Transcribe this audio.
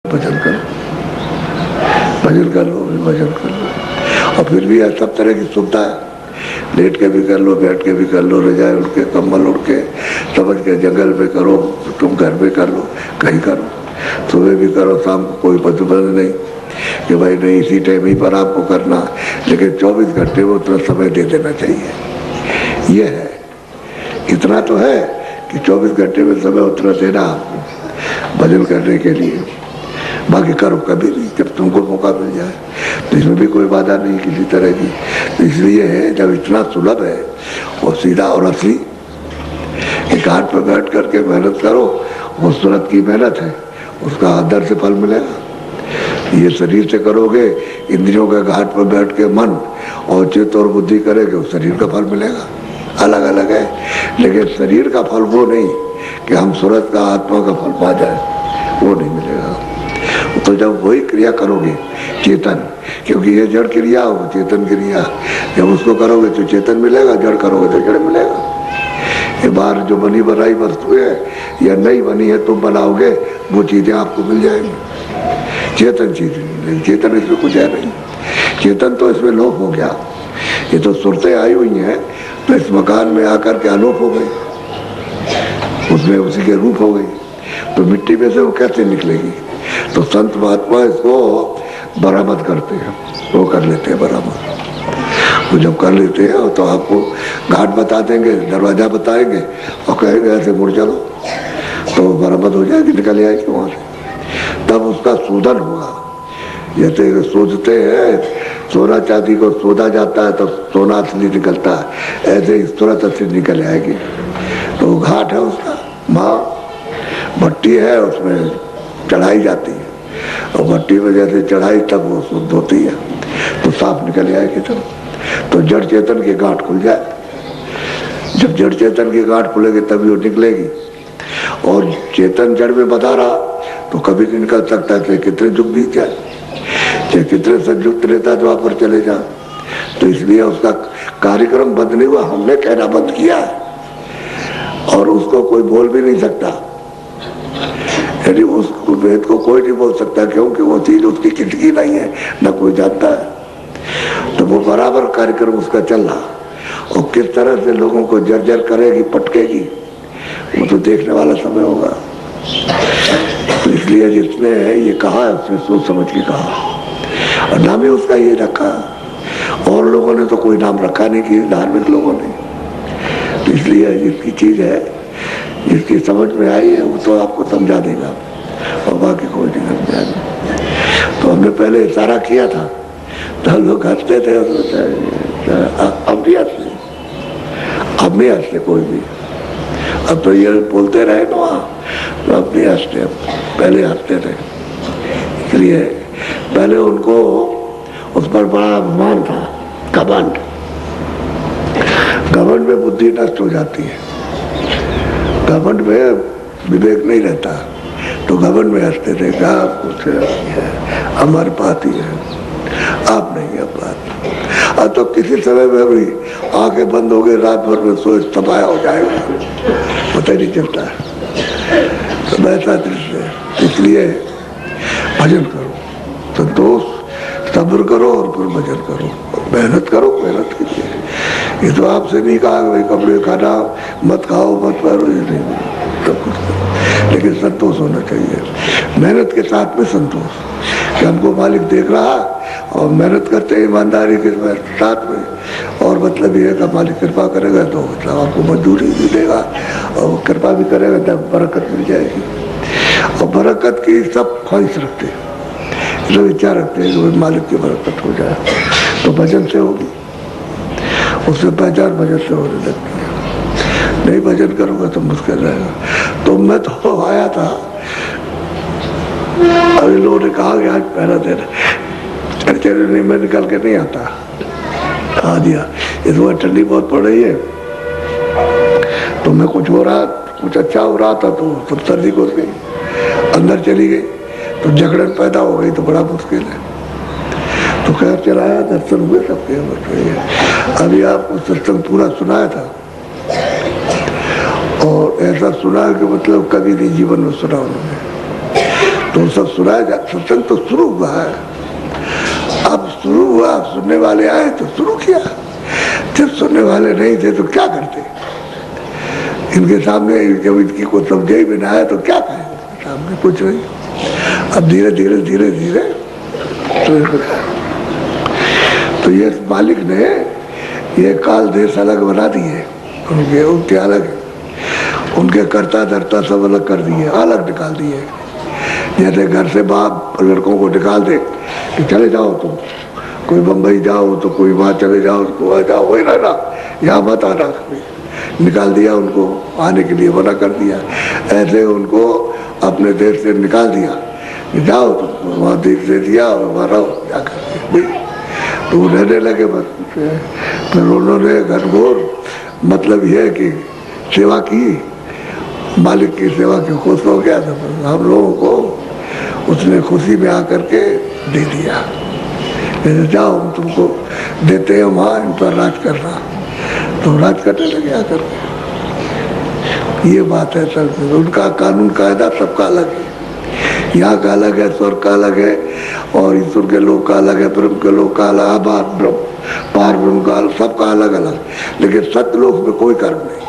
भजन करो, भजन कर लो, भजन कर लो। और फिर भी सब तरह की सुविधा है, लेट के भी कर लो, बैठ के भी कर लो, रजाई उड़ के, कम्बल उड़ के, समझ के जंगल में करो, तुम घर में कर लो, कहीं करो, सुबह भी करो, शाम को कोई प्रतिबंध नहीं कि भाई नहीं इसी टाइम ही पर आपको करना, लेकिन 24 घंटे में उतना समय दे देना चाहिए। ये है, इतना तो है कि 24 घंटे में समय उतना देना आपको भजन करने के लिए। बाकी करो कभी भी जब तुमको मौका मिल जाए, तो इसमें भी कोई बाधा नहीं किसी तरह की। तो इसलिए है जब इतना सुलभ है और सीधा और असली कि घाट पर बैठ करके मेहनत करो, वो सूरत की मेहनत है, उसका आदर से फल मिलेगा। ये शरीर से करोगे, इंद्रियों के घाट पर बैठ के मन और चित्त और बुद्धि करेंगे, उस शरीर का फल मिलेगा, अलग अलग है। लेकिन शरीर का फल वो नहीं कि हम सूरत का आत्मा का फल पा जाए, वो नहीं मिलेगा। तो जब वही क्रिया करोगे चेतन, क्योंकि ये जड़ क्रिया हो, चेतन क्रिया, जब उसको करोगे तो चेतन मिलेगा, जड़ करोगे तो जड़ मिलेगा। ये बाहर जो बनी बनाई वस्तु है या नहीं बनी है तुम बनाओगे, वो चीजें आपको मिल जाएंगी। चेतन चीज नहीं, चेतन इसमें कुछ है नहीं, चेतन तो इसमें लोप हो गया। ये तो सुरतें आई हुई हैं, तो इस मकान में आकर के अलोप हो गई, उसमें उसी के रूप हो गई, तो मिट्टी में से वो कैसे निकलेगी। तो संत महात्मा इसको बरामद करते हैं, वो कर लेते हैं बरामद। वो जब कर लेते हैं तो आपको घाट बता देंगे, दरवाजा बताएंगे और कहेंगे ऐसे मुड़ चलो, तो बरामद हो जाएगी, निकल आएगी वहां से। तब उसका शोधन होगा। जैसे सोचते हैं सोना चांदी को सोधा जाता है तब सोना असली निकलता है, ऐसे ही तुरंत असली निकल आएगी। तो घाट है उसका, माँ भट्टी है, उसमें चढ़ाई जाती है, और भट्टी में जैसे चढ़ाई तब वो शुद्ध होती है, तो साफ निकल आएगी। तो जड़ चेतन की गांठ खुल जाए। जब जड़ चेतन की गांठ खुलेगी तभी वो निकलेगी। और चेतन जड़ में बता रहा तो कभी नहीं निकल सकता है, कितने युग बीत जाए, चाहे कितने संयुक्त रहता है, वहां पर चले जा। तो इसलिए उसका कार्यक्रम बंद नहीं हुआ, हमने कहना बंद किया है, और उसको कोई बोल भी नहीं सकता। यदि उस वेद को कोई नहीं बोल सकता, क्योंकि वो चीज उसकी किटकी नहीं है, न कोई जानता है। तो वो बराबर कार्यक्रम उसका चल रहा, और किस तरह से लोगों को जर्जर करेगी, पटकेगी, वो तो देखने वाला समय होगा। तो इसलिए जिसने ये कहा है उसने सोच समझ के कहा, और नाम ही उसका ये रखा। और लोगों ने तो कोई नाम रखा नहीं कि धार्मिक लोगों ने। तो इसलिए जिसकी चीज है, जिसकी समझ में आई है, वो तो आपको समझा देगा, और बाकी कोई नहीं समझाएगा। तो हमने पहले इशारा किया था, तो लोग हंसते थे, अब भी हंसते, अब नहीं हंसते कोई भी। अब तो ये बोलते रहे ना, तो अब नहीं हंसते, पहले हंसते थे। इसलिए पहले उनको उस पर बड़ा अभिमान था, घमंड। घमंड में बुद्धि नष्ट हो जाती है, घमंड में विवेक नहीं रहता, तो घमंड में हंसते थे, क्या कुछ है, हमारे पास ही है, आप नहीं है बात। अब तो किसी समय में भी आंखें बंद हो गई, रात भर में सोच तबाह हो जाएगा, पता ही नहीं चलता है। तो वैसा दृश्य है। इसलिए भजन करो, संतोष, सब्र करो, और फिर भजन करो, मेहनत करो, मेहनत कीजिए। ये तो आपसे नहीं कहा भाई कपड़े खाना मत खाओ, मत पहनो, ये नहीं, सब कुछ करो, लेकिन संतोष होना चाहिए। मेहनत के साथ में संतोष, कि हमको मालिक देख रहा, और मेहनत करते हैं ईमानदारी के साथ में, और मतलब ये है कि मालिक कृपा करेगा तो मतलब आपको मजदूरी भी देगा, और कृपा भी करेगा तब बरकत मिल जाएगी। और बरकत की सब ख्वाहिश रखते हैं, जो विचार रखते हैं कि मालिक की बरकत हो जाए, तो भजन से होगी, उससे पहचान भजन से होने लगती है। नहीं भजन करोगे तो मुश्किल रहेगा। तो मैं तो आया था, अभी लोगों ने कहा कि आज पहला दिन चर्चे नहीं, मैं निकल के नहीं आता, आ दिया। इस बार ठंडी बहुत पड़ रही है, तो मैं कुछ हो रहा, कुछ अच्छा हो रहा था, तो सब सर्दी घुस गई, अंदर चली गई, तो झगड़न पैदा हो गई, तो बड़ा मुश्किल है। तो खैर चलाया, दर्शन हुए सबके। अभी आपको सत्संग पूरा सुनाया था, और ऐसा सुना कि मतलब कभी नहीं जीवन में सुना उन्होंने। तो सब सुनाया जा, सत्संग तो शुरू हुआ है, अब शुरू हुआ, सुनने वाले आए तो शुरू किया, जब सुनने वाले नहीं थे तो क्या करते, इनके सामने जब इनकी को समझे ही भी ना आया तो क्या कहें, सामने कुछ नहीं। अब धीरे धीरे धीरे धीरे तो ये मालिक ने ये काल देश अलग बना दिए, उनके अलग, उनके कर्ता धर्ता सब अलग कर दिए, अलग निकाल दिए। जैसे घर से बाप लड़कों को निकाल दे कि चले जाओ तुम, कोई बम्बई जाओ तो कोई वहाँ चले जाओ, गोवा जाओ, वही रहना, यहाँ मत आना, निकाल दिया उनको, आने के लिए मना कर दिया। ऐसे उनको अपने देश से निकाल दिया, जाओ तुम वहाँ देश दे दिया और वहाँ रहो जाकर, तो रहने लगे बस। फिर उन्होंने घनघोर मतलब यह है कि सेवा की, मालिक की सेवा की खुश हो गया, तो हम लोगों को उसने खुशी में आकर के दे दिया, जाओ हम तुमको देते हैं वहाँ, इन पर राज करना, तो राज करने लगे आकर के। ये बात है सर, उनका कानून कायदा सबका अलग है, यहाँ का अलग है, स्वर्ग का अलग है, और ईश्वर के लोग का अलग है, ब्रह्म के लोग का अलग, पार ब्रह्म का सबका अलग अलग, लेकिन सत्य लोक में कोई कर्म नहीं।